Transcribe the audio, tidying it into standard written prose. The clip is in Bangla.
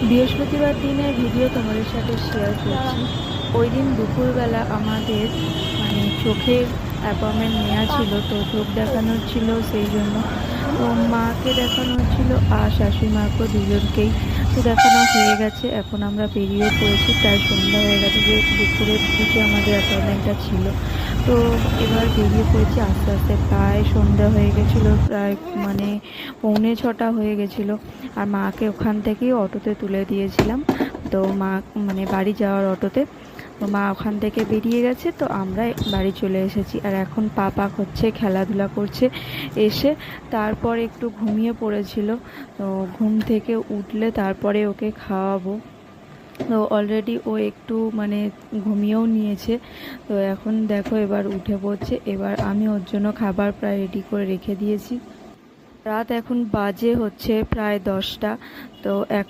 বৃহস্পতিবার দিনের ভিডিও তোমাদের সাথে শেয়ার করছি। ওই দিন দুপুরবেলা আমাদের চোখের অ্যাপয়েন্টমেন্ট নেওয়া ছিল, তো চোখ দেখানোর ছিল, সেই জন্য তো মাকে দেখানো হচ্ছিল আর শাশুড়ি মাকেও, দুজনকেই তো দেখানো হয়ে গেছে। এখন আমরা বেরিয়েও পড়েছি, প্রায় সন্ধ্যা হয়ে গেছে, যেহেতু দুপুরের দিকে আমাদের অ্যাপয়েন্টমেন্টটা ছিল। তো এবার বেরিয়ে পড়েছি আস্তে আস্তে, প্রায় সন্ধ্যা হয়ে গেছিলো, প্রায় 6:45 হয়ে গেছিলো। আর মাকে ওখান থেকেই অটোতে তুলে দিয়েছিলাম, তো মা বাড়ি যাওয়ার অটোতে। তো মা ওখান থেকে বেরিয়ে গেছে, তো আমরা বাড়ি চলে এসেছি। আর এখন পাপা হচ্ছে খেলাধুলা করছে এসে, তারপর একটু ঘুমিয়ে পড়েছিল। তো ঘুম থেকে উঠলে তারপরে ওকে খাওয়াবো। তো অলরেডি ও একটু ঘুমিয়েও নিয়েছে। তো এখন দেখো এবার উঠে পড়ছে। এবার আমি ওর জন্য খাবার প্রায় রেডি করে রেখে দিয়েছি। রাত এখন বাজে হচ্ছে প্রায় 10টা। তো এখন